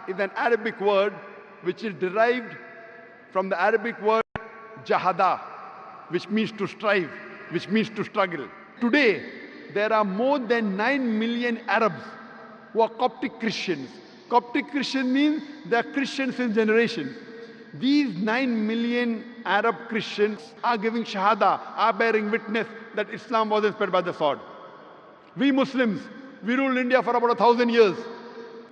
is an Arabic word which is derived from the Arabic word jahada, which means to strive, which means to struggle. Today, there are more than 9 million Arabs who are Coptic Christians. Coptic Christian means they are Christians in generations. These 9 million Arab Christians are giving shahada, are bearing witness that Islam wasn't spread by the sword. We Muslims, we ruled India for about 1,000 years.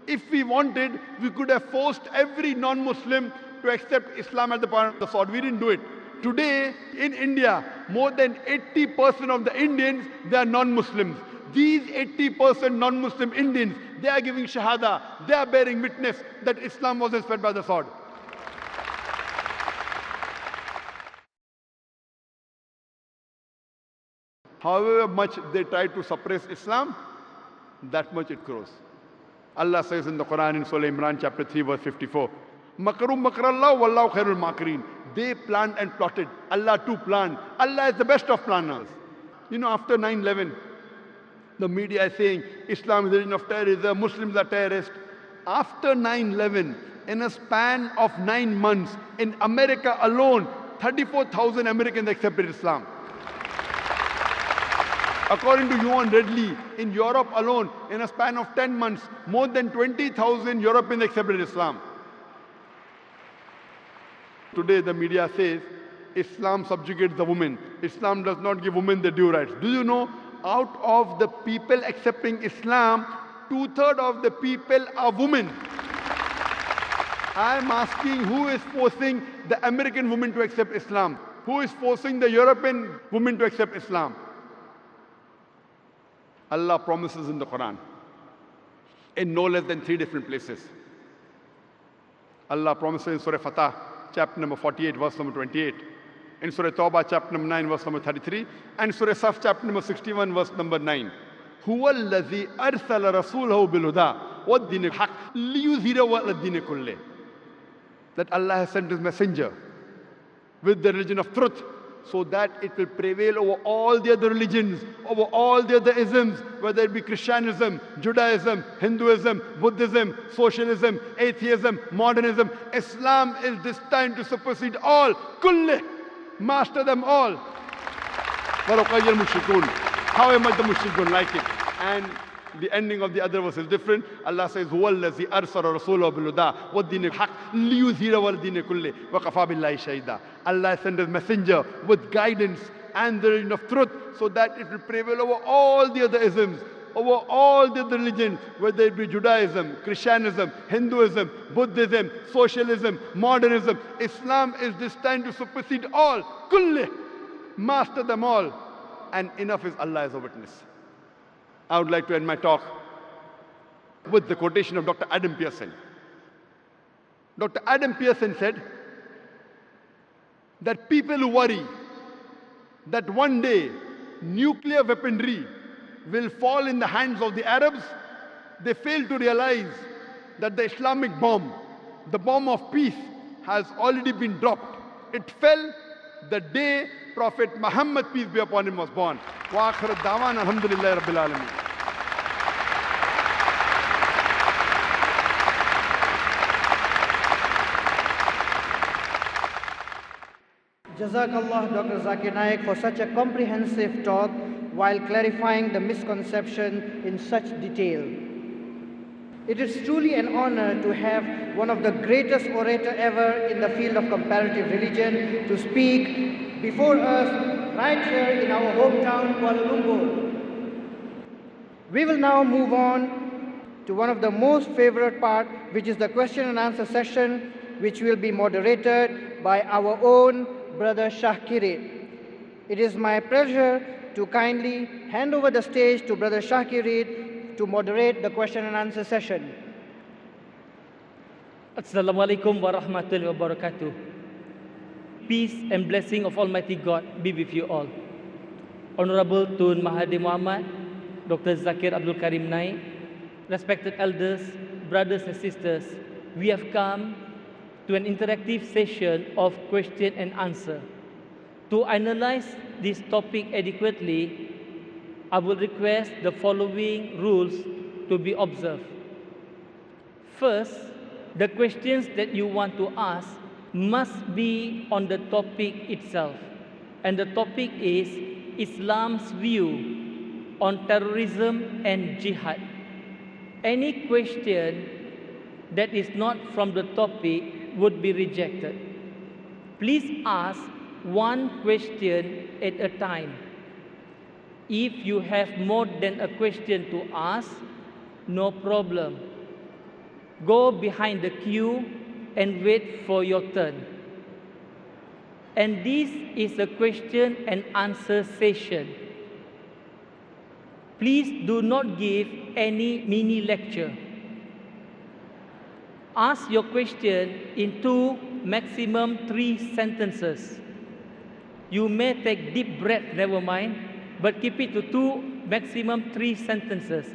If we wanted, we could have forced every non-Muslim to accept Islam at the point of the sword. We didn't do it. Today, in India, more than 80% of the Indians, they are non-Muslims. These 80% non-Muslim Indians, they are giving shahada, they are bearing witness that Islam wasn't spread by the sword. However much they try to suppress Islam, that much it grows. Allah says in the Quran in Surah Imran chapter 3 verse 54, Makarum makrallah wallahu khairul makirin. They planned and plotted. Allah too planned. Allah is the best of planners. You know, after 9/11, the media is saying Islam is the religion of terrorism, Muslims are terrorists. After 9/11, in a span of 9 months, in America alone, 34,000 Americans accepted Islam. According to Ewan Redley, in Europe alone, in a span of 10 months, more than 20,000 Europeans accepted Islam. Today the media says Islam subjugates the women. Islam does not give women the due rights. Do you know, out of the people accepting Islam, 2/3 of the people are women. I am asking, who is forcing the American women to accept Islam? Who is forcing the European women to accept Islam? Allah promises in the Quran, in no less than 3 different places. Allah promises in Surah Fatah, chapter number 48, verse number 28. In Surah Tawbah, chapter number 9, verse number 33. And Surah Saf, chapter number 61, verse number 9. هُوَ الَّذِي أَرْسَلَ رَسُولَهُ بِالْهُدَىٰ وَالدِّينِ الْحَقِّ لِيُظْهِرَهُ عَلَى الدِّينِ كُلِّهِ. That Allah has sent His messenger with the religion of truth, so that it will prevail over all the other religions, over all the other isms, whether it be Christianism, Judaism, Hinduism, Buddhism, socialism, atheism, modernism. Islam is destined to supersede all. Kulli, master them all. However much the mushrikun don't like it. And the ending of the other verse is different. Allah says, هُوَ الَّذِي أَرْسَلَ رَسُولَهُ بِالْهُدَىٰ وَالدِّينِ الْحَقِّ لِيُظْهِرَهُ عَلَى الدِّينِ كُلِّهِ وَكَفَىٰ بِاللَّهِ شَهِيدًا. Allah sent His messenger with guidance and the religion of truth, so that it will prevail over all the other isms, over all the other religions, whether it be Judaism, Christianism, Hinduism, Buddhism, socialism, modernism. Islam is destined to supersede all. Kulli, master them all. And enough is Allah as a witness. I would like to end my talk with the quotation of Dr. Adam Pearson. Dr. Adam Pearson said that people who worry that one day nuclear weaponry will fall in the hands of the Arabs, they fail to realize that the Islamic bomb, the bomb of peace, has already been dropped. It fell the day Prophet Muhammad, peace be upon him, was born. Wa akhir ad-da'wan alhamdulillahi rabbil alamin. Jazakallah, Dr. Zakir Naik, for such a comprehensive talk while clarifying the misconception in such detail. It is truly an honor to have one of the greatest orator ever in the field of comparative religion to speak before us right here in our hometown, Kuala Lumpur. We will now move on to one of the most favorite part, which is the question and answer session, which will be moderated by our own Brother Shahkirid. It is my pleasure to kindly hand over the stage to Brother Shahkirid to moderate the question and answer session. Assalamualaikum warahmatullahi wabarakatuh. Peace and blessing of Almighty God be with you all. Honorable Tun Mahathir Mohamad, Dr. Zakir Abdul Karim Naik, respected elders, brothers and sisters, we have come to an interactive session of question and answer. To analyze this topic adequately, I will request the following rules to be observed. First, the questions that you want to ask must be on the topic itself. And the topic is Islam's view on terrorism and jihad. Any question that is not from the topic would be rejected. Please ask one question at a time. If you have more than a question to ask, no problem. Go behind the queue and wait for your turn. And this is a question and answer session. Please do not give any mini lecture. Ask your question in 2, maximum 3 sentences. You may take deep breath, never mind, but keep it to 2, maximum 3 sentences.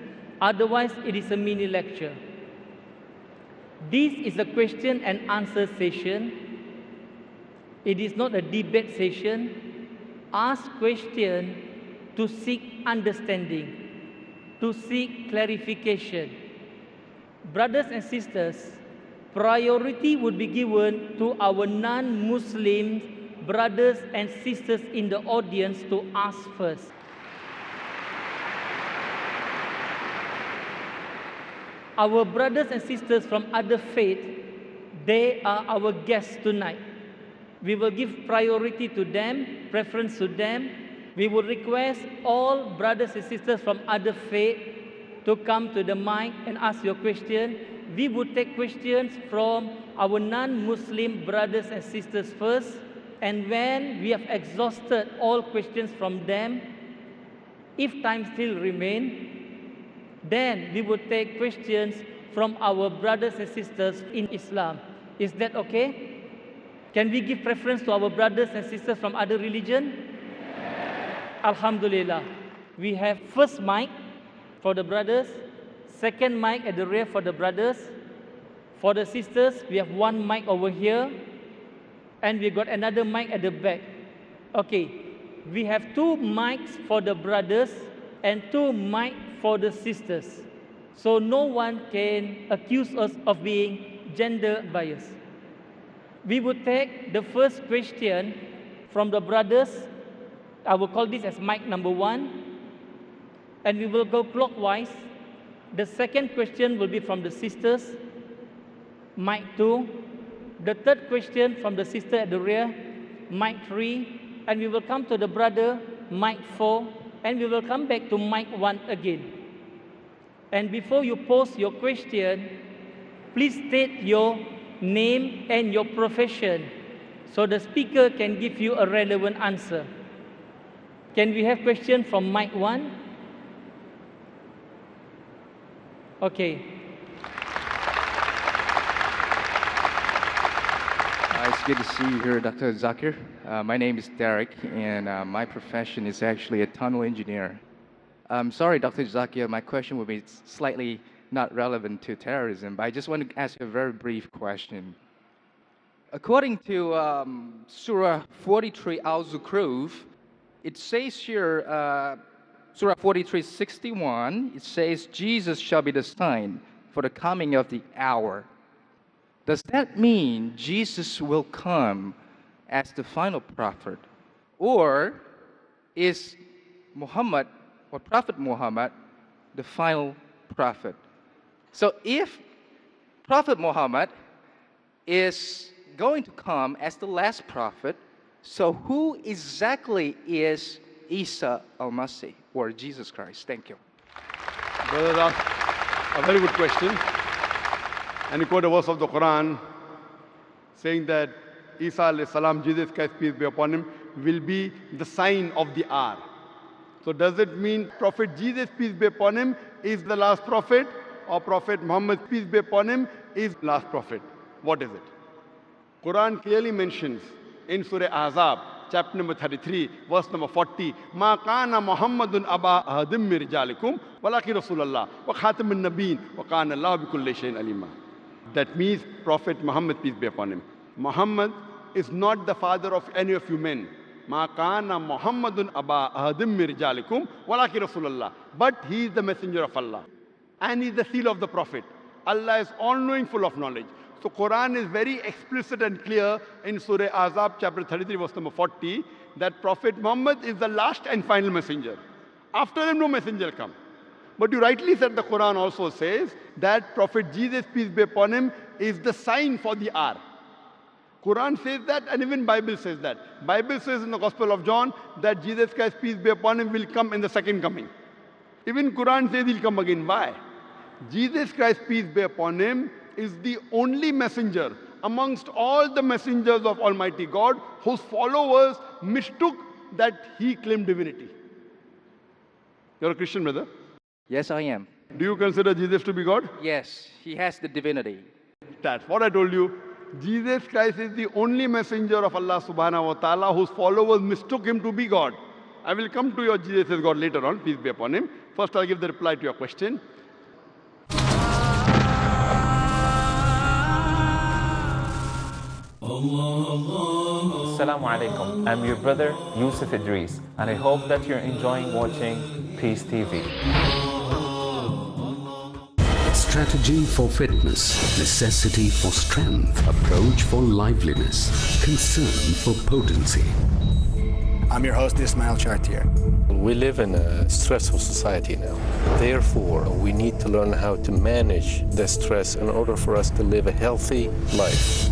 Otherwise, it is a mini lecture. This is a question and answer session. It is not a debate session. Ask questions to seek understanding, to seek clarification. Brothers and sisters, priority would be given to our non-Muslim brothers and sisters in the audience to ask first. Our brothers and sisters from other faiths, they are our guests tonight. We will give priority to them, preference to them. We will request all brothers and sisters from other faiths to come to the mic and ask your question. We will take questions from our non-Muslim brothers and sisters first, and when we have exhausted all questions from them, if time still remains, then we will take questions from our brothers and sisters in Islam. Is that okay? Can we give preference to our brothers and sisters from other religion? Alhamdulillah. We have first mic for the brothers, second mic at the rear for the brothers. For the sisters, we have one mic over here, and we got another mic at the back. Okay, we have 2 mics for the brothers and 2 mics for the sisters. So no one can accuse us of being gender biased. We will take the first question from the brothers. I will call this as mic number 1. And we will go clockwise. The second question will be from the sisters, mic 2. The third question from the sister at the rear, mic 3. And we will come to the brother, mic 4. And we will come back to mic 1 again. And before you pose your question, please state your name and your profession so the speaker can give you a relevant answer. Can we have question from mic 1? Okay. It's good to see you here, Dr. Zakir. My name is Tariq, and my profession is actually a tunnel engineer. I'm sorry, Dr. Zakir, my question will be slightly not relevant to terrorism, but I just want to ask you a very brief question. According to Surah 43 Al-Zukhruf, it says here, Surah 43:61, it says, Jesus shall be the sign for the coming of the hour. Does that mean Jesus will come as the final prophet? Or is Muhammad, or Prophet Muhammad, the final prophet? So if Prophet Muhammad is going to come as the last prophet, so who exactly is Isa al-Masih, or Jesus Christ? Thank you. Brother asked a very good question. And he quoted a verse of the Quran saying that Isa alayhi salam, Jesus Christ, peace be upon him, will be the sign of the hour. So does it mean Prophet Jesus, peace be upon him, is the last prophet, or Prophet Muhammad, peace be upon him, is last prophet? What is it? Quran clearly mentions in Surah Ahzab, chapter number 33, verse number 40, Ma kana Muhammadun aba ahadim min rijalikum walaki Rasulullah wa khatamun nabiyyin wa kana Allah bi kulli shay'in alima. That means Prophet Muhammad, peace be upon him. Muhammad is not the father of any of you men. Ma kana Muhammadun aba ahadim min rijalikum walaki Rasulullah. But he is the messenger of Allah. And he is the seal of the Prophet. Allah is all-knowing, full of knowledge. So Quran is very explicit and clear in Surah Ahzab, chapter 33, verse number 40, that Prophet Muhammad is the last and final messenger. After him, no messenger come. But you rightly said the Quran also says that Prophet Jesus, peace be upon him, is the sign for the hour. Quran says that, and even Bible says that. Bible says in the Gospel of John that Jesus Christ, peace be upon him, will come in the second coming. Even Quran says he'll come again. Why? Jesus Christ, peace be upon him, is the only messenger amongst all the messengers of Almighty God whose followers mistook that he claimed divinity. You're a Christian, brother? Yes, I am. Do you consider Jesus to be God? Yes, he has the divinity. That's what I told you. Jesus Christ is the only messenger of Allah subhanahu wa ta'ala whose followers mistook him to be God. I will come to your Jesus as God later on, peace be upon him. First I'll give the reply to your question. Assalamu alaikum. I'm your brother Yusuf Idris, and I hope that you're enjoying watching Peace TV. Strategy for fitness, necessity for strength, approach for liveliness, concern for potency. I'm your host, Ismail Chartier. We live in a stressful society now. Therefore, we need to learn how to manage the stress in order for us to live a healthy life.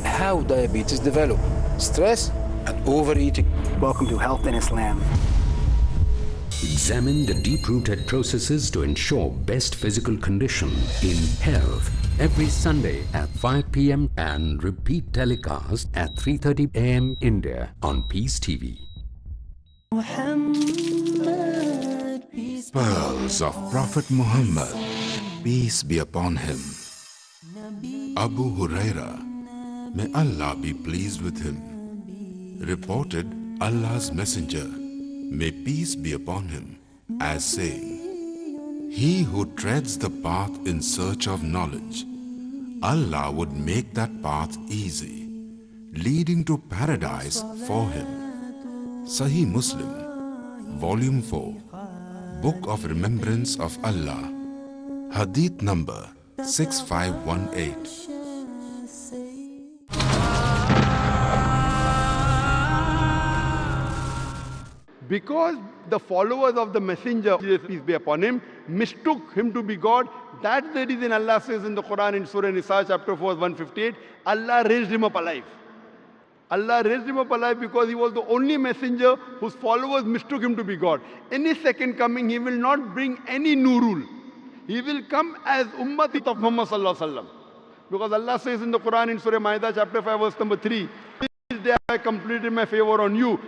How diabetes develop? Stress and overeating. Welcome to Health in Islam. Examine the deep-rooted processes to ensure best physical condition in health. Every Sunday at 5 p.m. and repeat telecast at 3:30 a.m. India on Peace TV. Pearls of Prophet Muhammad, peace be upon him. Abu Huraira, may Allah be pleased with him, reported Allah's messenger, may peace be upon him, as saying, he who treads the path in search of knowledge, Allah would make that path easy, leading to paradise for him. Sahih Muslim, Volume 4, Book of Remembrance of Allah, Hadith number 6518. Because the followers of the messenger, peace be upon him, mistook him to be God, that's the reason Allah says in the Quran in Surah Nisa chapter 4 158, Allah raised him up alive. Allah raised him up alive because he was the only messenger whose followers mistook him to be God. In his second coming, he will not bring any new rule. He will come as Ummati of Muhammad sallallahu alaihi wasallam. Because Allah says in the Quran in Surah Ma'idah chapter 5 verse number 3, this day I completed my favor on you.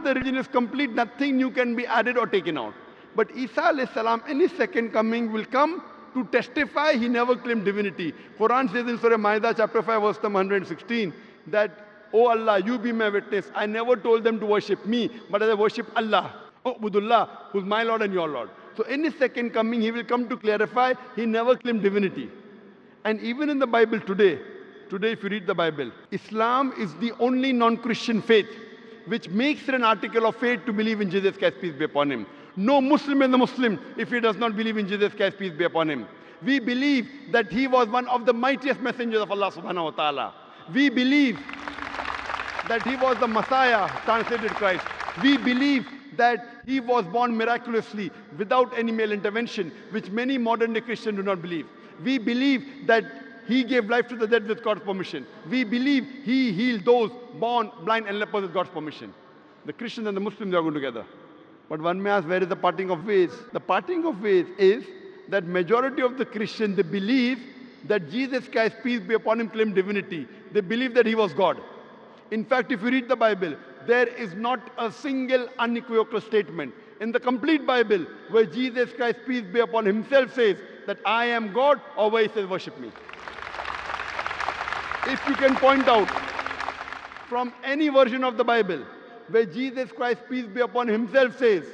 The religion is complete, nothing new can be added or taken out. But Isa alayhi salam in his second coming will come to testify he never claimed divinity. Quran says in Surah Ma'idah chapter 5 verse number 116 that, oh Allah, you be my witness, I never told them to worship me, but I worship Allah, oh Budullah, who's my Lord and your Lord. So in his second coming he will come to clarify he never claimed divinity. And even in the Bible today if you read the Bible, Islam is the only non-Christian faith which makes it an article of faith to believe in Jesus Christ, peace be upon him. No Muslim is a Muslim if he does not believe in Jesus Christ, peace be upon him. We believe that he was one of the mightiest messengers of Allah subhanahu wa ta'ala. We believe that he was the Messiah, translated Christ. We believe that he was born miraculously without any male intervention, which many modern day Christians do not believe. We believe that he gave life to the dead with God's permission. We believe he healed those born blind and lepers with God's permission. The Christians and the Muslims are going together. But one may ask, where is the parting of ways? The parting of ways is that majority of the Christians, they believe that Jesus Christ, peace be upon him, claimed divinity. They believe that he was God. In fact, if you read the Bible, there is not a single unequivocal statement in the complete Bible where Jesus Christ, peace be upon himself, says that I am God, or where he says worship me. If you can point out from any version of the Bible where Jesus Christ, peace be upon himself, says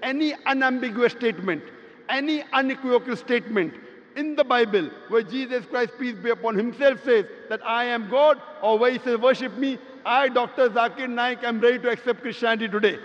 any unambiguous statement, any unequivocal statement in the Bible where Jesus Christ, peace be upon himself, says that I am God, or where he says worship me, I, Dr. Zakir Naik, am ready to accept Christianity today.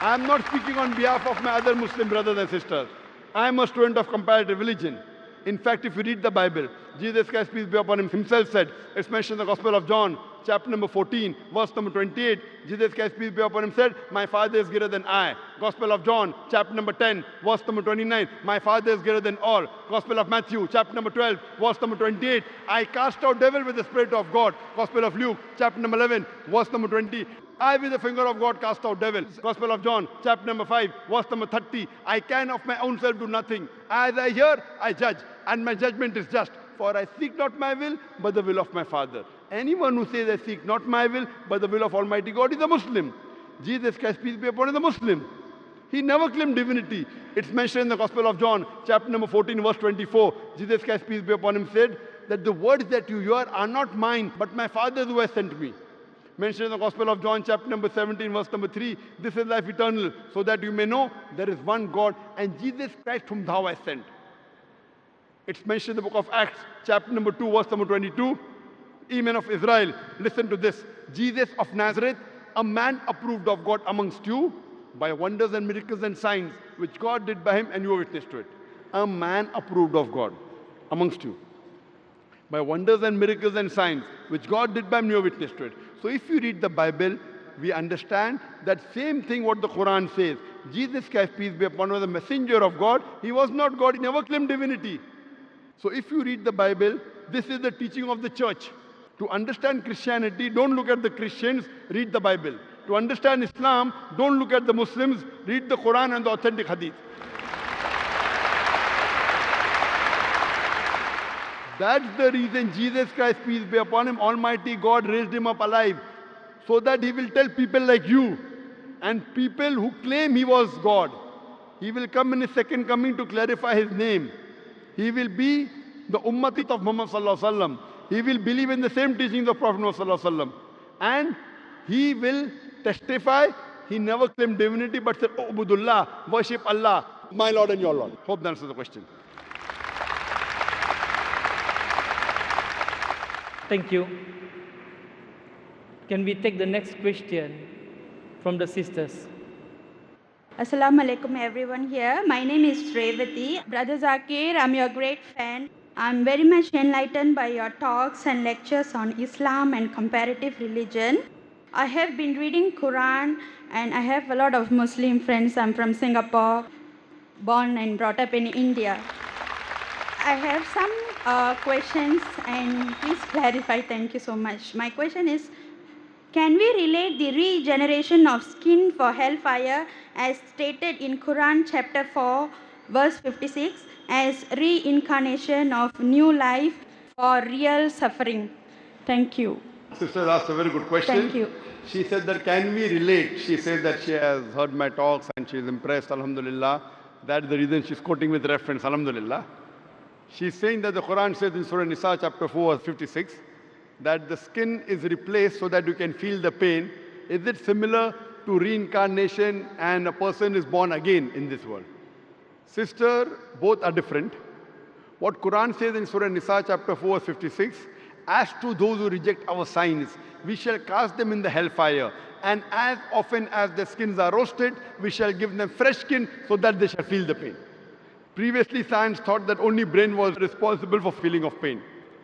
I am not speaking on behalf of my other Muslim brothers and sisters. I am a student of comparative religion. In fact, if you read the Bible, Jesus Christ, peace be upon him, himself said, it's mentioned in the Gospel of John, chapter number 14, verse number 28. Jesus Christ, peace be upon him, said, my Father is greater than I. Gospel of John, chapter number 10, verse number 29. My Father is greater than all. Gospel of Matthew, chapter number 12, verse number 28. I cast out devil with the Spirit of God. Gospel of Luke, chapter number 11, verse number 20. I with the finger of God cast out devils. Gospel of John, chapter number 5, verse number 30. I can of my own self do nothing. As I hear, I judge, and my judgment is just. For I seek not my will, but the will of my Father. Anyone who says, I seek not my will, but the will of Almighty God is a Muslim. Jesus Christ, peace be upon him, is a Muslim. He never claimed divinity. It's mentioned in the Gospel of John, chapter number 14, verse 24. Jesus Christ, peace be upon him, said that the words that you hear are not mine, but my Father's who has sent me. Mentioned in the Gospel of John, chapter number 17, verse number 3. This is life eternal, so that you may know there is one God, and Jesus Christ whom thou hast sent. It's mentioned in the book of Acts, chapter number 2, verse number 22. Ye men of Israel, listen to this. Jesus of Nazareth, a man approved of God amongst you by wonders and miracles and signs, which God did by him, and you are witness to it. A man approved of God amongst you by wonders and miracles and signs, which God did by him, you are witness to it. So if you read the Bible, we understand that same thing what the Quran says. Jesus Christ, peace be upon him, was the messenger of God. He was not God. He never claimed divinity. So if you read the Bible, this is the teaching of the church. To understand Christianity, don't look at the Christians, read the Bible. To understand Islam, don't look at the Muslims, read the Quran and the authentic Hadith. That's the reason Jesus Christ, peace be upon him, Almighty God raised him up alive, so that he will tell people like you and people who claim he was God. He will come in his second coming to clarify his name. He will be the Ummati of Muhammad Sallallahu Alaihi Wasallam. He will believe in the same teachings of Prophet Muhammad Sallallahu Alaihi Wasallam. And he will testify, he never claimed divinity, but said, Ubudullah, worship Allah, my Lord and your Lord. Hope that answers the question. Thank you. Can we take the next question from the sisters? Assalamu alaikum everyone here. My name is Revati. Brother Zakir, I'm your great fan. I'm very much enlightened by your talks and lectures on Islam and comparative religion. I have been reading Quran and I have a lot of Muslim friends. I'm from Singapore, born and brought up in India. I have some questions and please clarify. Thank you so much. My question is, can we relate the regeneration of skin for hellfire as stated in Quran chapter 4 verse 56 as reincarnation of new life for real suffering? Thank you. Sister asked a very good question. Thank you. She said that can we relate? She said that she has heard my talks and she is impressed, alhamdulillah. That's the reason she's quoting with reference, alhamdulillah. She's saying that the Quran says in Surah Nisa chapter 4 verse 56 that the skin is replaced so that you can feel the pain. Is it similar to reincarnation and a person is born again in this world? Sister, both are different. What Quran says in Surah Nisa chapter 4 verse 56, as to those who reject our signs, we shall cast them in the hellfire. And as often as their skins are roasted, we shall give them fresh skin so that they shall feel the pain. Previously, science thought that only brain was responsible for feeling of pain.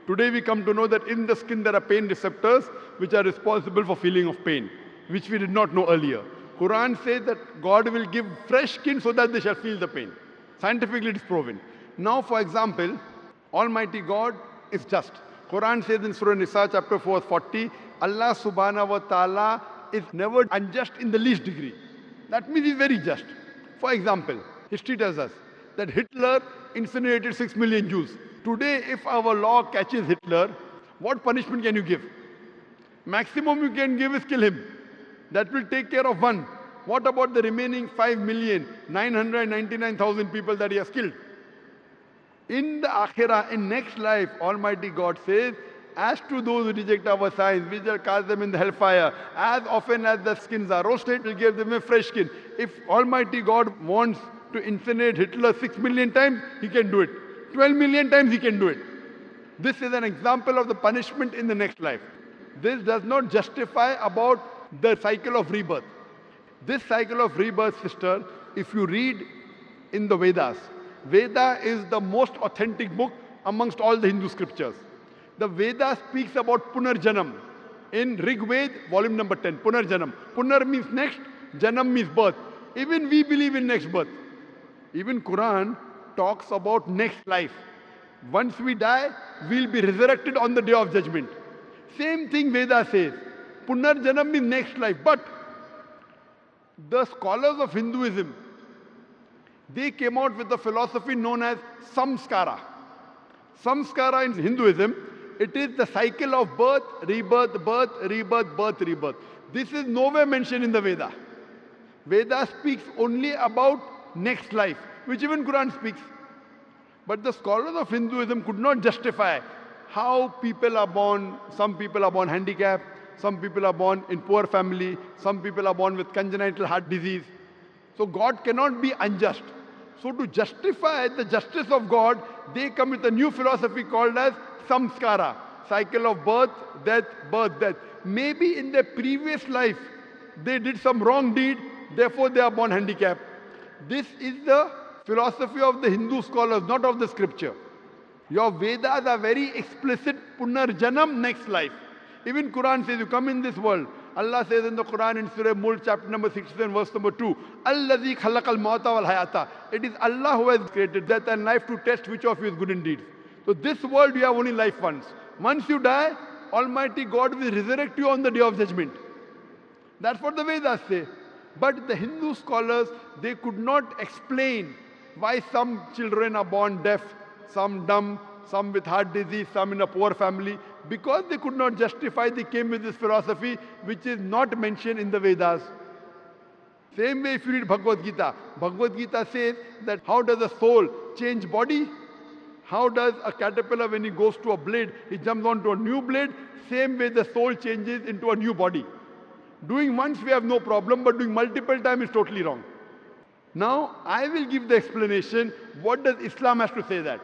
Today, we come to know that in the skin there are pain receptors which are responsible for feeling of pain, which we did not know earlier. Quran says that God will give fresh skin so that they shall feel the pain. Scientifically, it is proven. Now, for example, Almighty God is just. Quran says in Surah Nisa chapter 4, 40, Allah subhanahu wa ta'ala is never unjust in the least degree. That means He is very just. For example, history tells us that Hitler incinerated 6 million Jews. Today, if our law catches Hitler, what punishment can you give? Maximum you can give is kill him. That will take care of one. What about the remaining 5,999,000 people that he has killed? In the Akhirah, in next life, Almighty God says, as to those who reject our signs, we shall cast them in the hellfire. As often as the skins are roasted, we'll give them a fresh skin. If Almighty God wants to incinerate Hitler 6 million times, He can do it. 12 million times He can do it. This is an example of the punishment in the next life. This does not justify about the cycle of rebirth. This cycle of rebirth, sister, if you read in the Vedas, Veda is the most authentic book amongst all the Hindu scriptures. The Veda speaks about Punarjanam. In Rig Ved, volume number 10, Punarjanam. Punar means next, Janam means birth. Even we believe in next birth. Even Quran talks about next life. Once we die, we'll be resurrected on the day of judgment. Same thing Veda says. Punarjanam means next life. But the scholars of Hinduism, they came out with a philosophy known as samskara. Samskara in Hinduism, it is the cycle of birth, rebirth, birth, rebirth, birth, rebirth. This is nowhere mentioned in the Veda. Veda speaks only about next life, which even Quran speaks. But the scholars of Hinduism could not justify how people are born. Some people are born handicapped, some people are born in poor family, some people are born with congenital heart disease. So God cannot be unjust. So to justify the justice of God, they come with a new philosophy called as samskara, cycle of birth, death, birth, death. Maybe in their previous life, they did some wrong deed, therefore they are born handicapped. This is the philosophy of the Hindu scholars, not of the scripture. Your Vedas are very explicit, Punarjanam, next life. Even Quran says, you come in this world. Allah says in the Quran in Surah Mulk, chapter number 67, verse number 2, Allazi khalaqal mauta wal hayata. It is Allah who has created death and life to test which of you is good indeed. So this world you have only life once. Once you die, Almighty God will resurrect you on the day of judgment. That's what the Vedas say. But the Hindu scholars, they could not explain why some children are born deaf, some dumb, some with heart disease, some in a poor family. Because they could not justify, they came with this philosophy which is not mentioned in the Vedas. Same way if you read Bhagavad Gita. Bhagavad Gita says that how does a soul change body? How does a caterpillar, when he goes to a blade, he jumps onto a new blade? Same way the soul changes into a new body. Doing once we have no problem, but doing multiple times is totally wrong. Now, I will give the explanation. What does Islam have to say that?